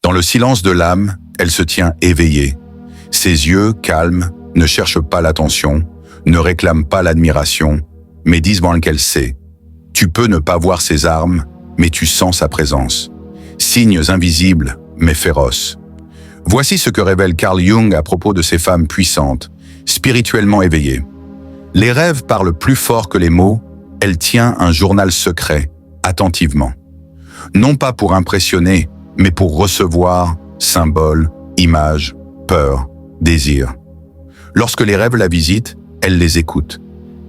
Dans le silence de l'âme, elle se tient éveillée. Ses yeux, calmes, ne cherchent pas l'attention, ne réclament pas l'admiration, mais disent qu'elle sait. Tu peux ne pas voir ses armes, mais tu sens sa présence. Signes invisibles, mais féroces. Voici ce que révèle Carl Jung à propos de ces femmes puissantes, spirituellement éveillées. Les rêves parlent plus fort que les mots, elle tient un journal secret, attentivement. Non pas pour impressionner, mais pour recevoir symboles, images, peurs, désirs. Lorsque les rêves la visitent, elle les écoute.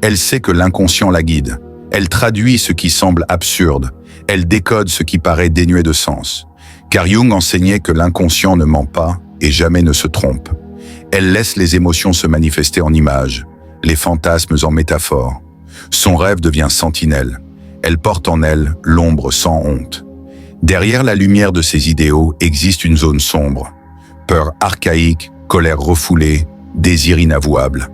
Elle sait que l'inconscient la guide. Elle traduit ce qui semble absurde. Elle décode ce qui paraît dénué de sens. Car Jung enseignait que l'inconscient ne ment pas et jamais ne se trompe. Elle laisse les émotions se manifester en images, les fantasmes en métaphores. Son rêve devient sentinelle. Elle porte en elle l'ombre sans honte. Derrière la lumière de ses idéaux existe une zone sombre. Peur archaïque, colère refoulée, désir inavouable.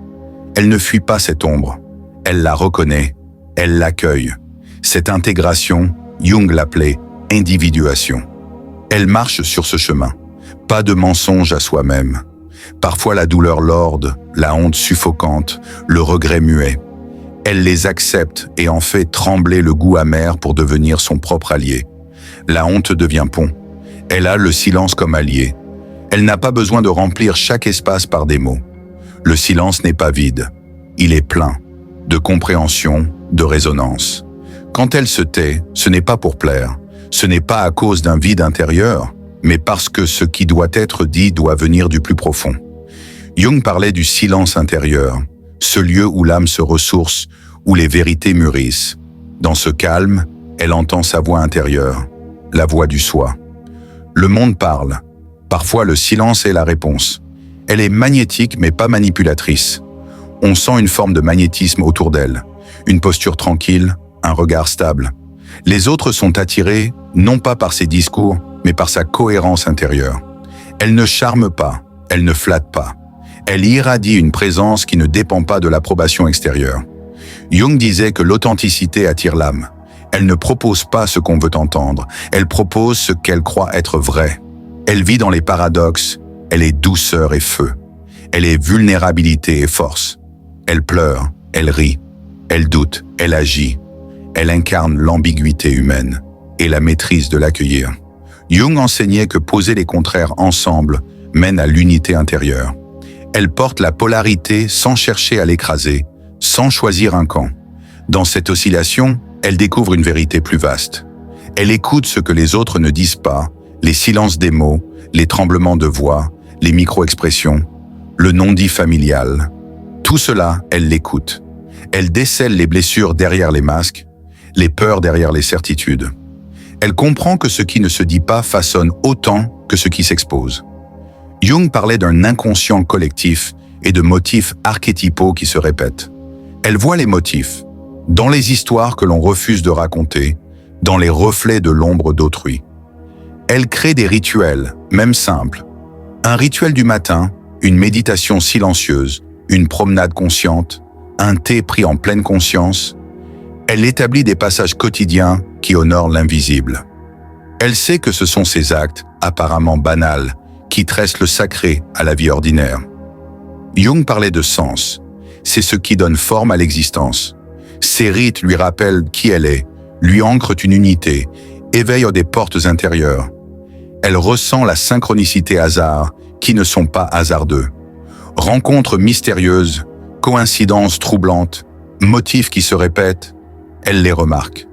Elle ne fuit pas cette ombre. Elle la reconnaît, elle l'accueille. Cette intégration, Jung l'appelait individuation. Elle marche sur ce chemin. Pas de mensonge à soi-même. Parfois la douleur lorde, la honte suffocante, le regret muet. Elle les accepte et en fait trembler le goût amer pour devenir son propre allié. La honte devient pont. Elle a le silence comme allié. Elle n'a pas besoin de remplir chaque espace par des mots. Le silence n'est pas vide. Il est plein de compréhension, de résonance. Quand elle se tait, ce n'est pas pour plaire. Ce n'est pas à cause d'un vide intérieur, mais parce que ce qui doit être dit doit venir du plus profond. Jung parlait du silence intérieur, ce lieu où l'âme se ressource, où les vérités mûrissent. Dans ce calme, elle entend sa voix intérieure, la voix du soi. Le monde parle. Parfois, le silence est la réponse. Elle est magnétique mais pas manipulatrice. On sent une forme de magnétisme autour d'elle, une posture tranquille, un regard stable. Les autres sont attirés, non pas par ses discours, mais par sa cohérence intérieure. Elle ne charme pas, elle ne flatte pas. Elle irradie une présence qui ne dépend pas de l'approbation extérieure. Jung disait que l'authenticité attire l'âme. Elle ne propose pas ce qu'on veut entendre, elle propose ce qu'elle croit être vrai. Elle vit dans les paradoxes, elle est douceur et feu. Elle est vulnérabilité et force. Elle pleure, elle rit, elle doute, elle agit. Elle incarne l'ambiguïté humaine et la maîtrise de l'accueillir. Jung enseignait que poser les contraires ensemble mène à l'unité intérieure. Elle porte la polarité sans chercher à l'écraser, sans choisir un camp. Dans cette oscillation, elle découvre une vérité plus vaste. Elle écoute ce que les autres ne disent pas, les silences des mots, les tremblements de voix, les micro-expressions, le non-dit familial. Tout cela, elle l'écoute. Elle décèle les blessures derrière les masques, les peurs derrière les certitudes. Elle comprend que ce qui ne se dit pas façonne autant que ce qui s'expose. Jung parlait d'un inconscient collectif et de motifs archétypaux qui se répètent. Elle voit les motifs, dans les histoires que l'on refuse de raconter, dans les reflets de l'ombre d'autrui. Elle crée des rituels, même simples. Un rituel du matin, une méditation silencieuse, une promenade consciente, un thé pris en pleine conscience. Elle établit des passages quotidiens qui honorent l'invisible. Elle sait que ce sont ces actes, apparemment banals, qui tressent le sacré à la vie ordinaire. Jung parlait de sens. C'est ce qui donne forme à l'existence. Ces rites lui rappellent qui elle est, lui ancrent une unité, éveillent des portes intérieures. Elle ressent la synchronicité hasard, qui ne sont pas hasardeux. Rencontres mystérieuses, coïncidences troublantes, motifs qui se répètent, elle les remarque.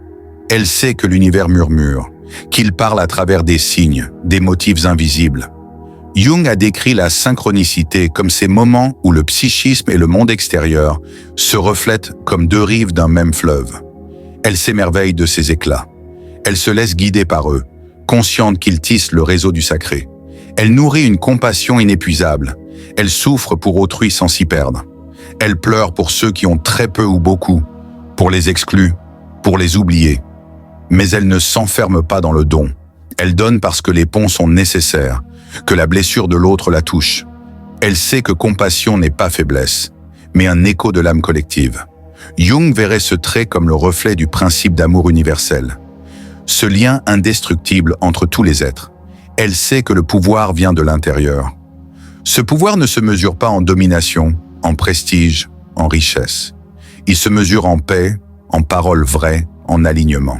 Elle sait que l'univers murmure, qu'il parle à travers des signes, des motifs invisibles. Jung a décrit la synchronicité comme ces moments où le psychisme et le monde extérieur se reflètent comme deux rives d'un même fleuve. Elle s'émerveille de ces éclats. Elle se laisse guider par eux, consciente qu'ils tissent le réseau du sacré. Elle nourrit une compassion inépuisable. Elle souffre pour autrui sans s'y perdre. Elle pleure pour ceux qui ont très peu ou beaucoup, pour les exclus, pour les oubliés. Mais elle ne s'enferme pas dans le don. Elle donne parce que les ponts sont nécessaires, que la blessure de l'autre la touche. Elle sait que compassion n'est pas faiblesse, mais un écho de l'âme collective. Jung verrait ce trait comme le reflet du principe d'amour universel. Ce lien indestructible entre tous les êtres. Elle sait que le pouvoir vient de l'intérieur. Ce pouvoir ne se mesure pas en domination, en prestige, en richesse. Il se mesure en paix, en paroles vraies, en alignement.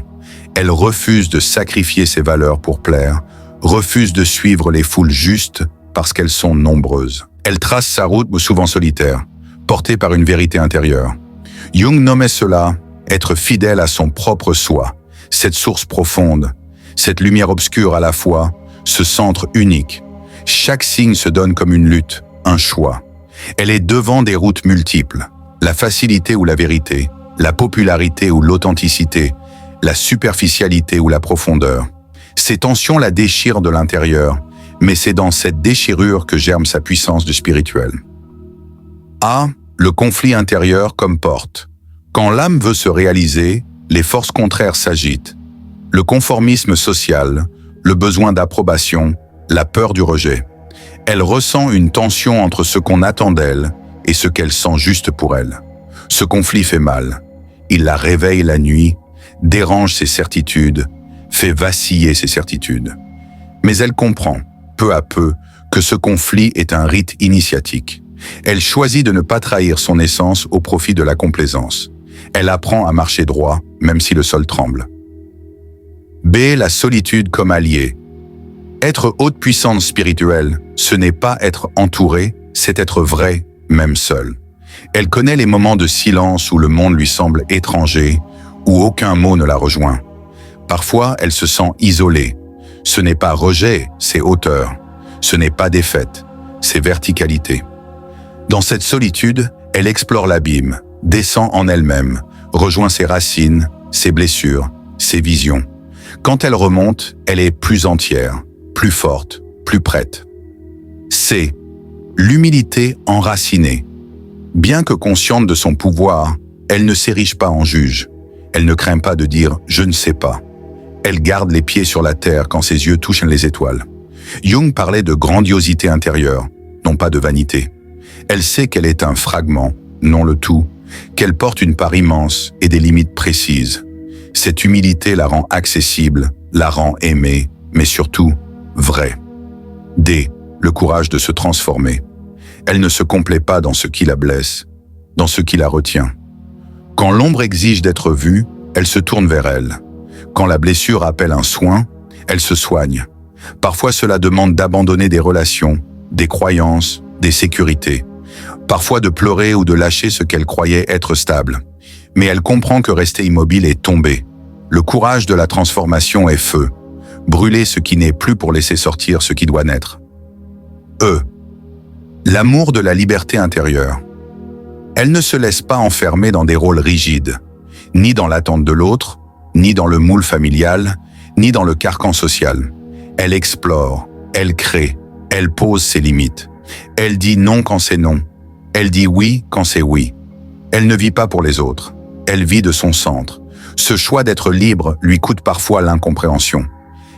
Elle refuse de sacrifier ses valeurs pour plaire, refuse de suivre les foules justes parce qu'elles sont nombreuses. Elle trace sa route souvent solitaire, portée par une vérité intérieure. Jung nommait cela être fidèle à son propre soi, cette source profonde, cette lumière obscure à la fois, ce centre unique. Chaque signe se donne comme une lutte, un choix. Elle est devant des routes multiples, la facilité ou la vérité, la popularité ou l'authenticité, la superficialité ou la profondeur. Ces tensions la déchirent de l'intérieur, mais c'est dans cette déchirure que germe sa puissance de spirituel. A. Le conflit intérieur comme porte. Quand l'âme veut se réaliser, les forces contraires s'agitent. Le conformisme social, le besoin d'approbation, la peur du rejet. Elle ressent une tension entre ce qu'on attend d'elle et ce qu'elle sent juste pour elle. Ce conflit fait mal. Il la réveille la nuit, dérange ses certitudes, fait vaciller ses certitudes. Mais elle comprend, peu à peu, que ce conflit est un rite initiatique. Elle choisit de ne pas trahir son essence au profit de la complaisance. Elle apprend à marcher droit, même si le sol tremble. B. La solitude comme allié. Être haute puissance spirituelle, ce n'est pas être entouré, c'est être vrai, même seul. Elle connaît les moments de silence où le monde lui semble étranger, où aucun mot ne la rejoint. Parfois, elle se sent isolée. Ce n'est pas rejet, c'est hauteur. Ce n'est pas défaite, c'est verticalité. Dans cette solitude, elle explore l'abîme, descend en elle-même, rejoint ses racines, ses blessures, ses visions. Quand elle remonte, elle est plus entière, plus forte, plus prête. C. L'humilité enracinée. Bien que consciente de son pouvoir, elle ne s'érige pas en juge. Elle ne craint pas de dire « je ne sais pas ». Elle garde les pieds sur la terre quand ses yeux touchent les étoiles. Jung parlait de grandiosité intérieure, non pas de vanité. Elle sait qu'elle est un fragment, non le tout, qu'elle porte une part immense et des limites précises. Cette humilité la rend accessible, la rend aimée, mais surtout vraie. D. Le courage de se transformer. Elle ne se complaît pas dans ce qui la blesse, dans ce qui la retient. Quand l'ombre exige d'être vue, elle se tourne vers elle. Quand la blessure appelle un soin, elle se soigne. Parfois cela demande d'abandonner des relations, des croyances, des sécurités. Parfois de pleurer ou de lâcher ce qu'elle croyait être stable. Mais elle comprend que rester immobile est tomber. Le courage de la transformation est feu. Brûler ce qui n'est plus pour laisser sortir ce qui doit naître. E. L'amour de la liberté intérieure. Elle ne se laisse pas enfermer dans des rôles rigides, ni dans l'attente de l'autre, ni dans le moule familial, ni dans le carcan social. Elle explore, elle crée, elle pose ses limites. Elle dit non quand c'est non. Elle dit oui quand c'est oui. Elle ne vit pas pour les autres. Elle vit de son centre. Ce choix d'être libre lui coûte parfois l'incompréhension.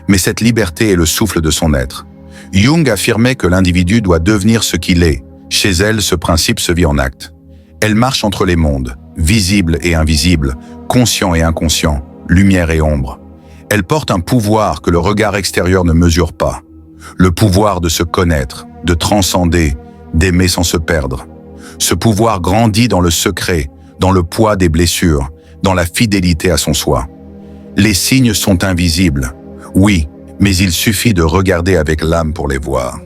Mais cette liberté est le souffle de son être. Jung affirmait que l'individu doit devenir ce qu'il est. Chez elle, ce principe se vit en acte. Elle marche entre les mondes, visible et invisible, conscient et inconscient, lumière et ombre. Elle porte un pouvoir que le regard extérieur ne mesure pas. Le pouvoir de se connaître, de transcender, d'aimer sans se perdre. Ce pouvoir grandit dans le secret, dans le poids des blessures, dans la fidélité à son soi. Les signes sont invisibles, oui, mais il suffit de regarder avec l'âme pour les voir.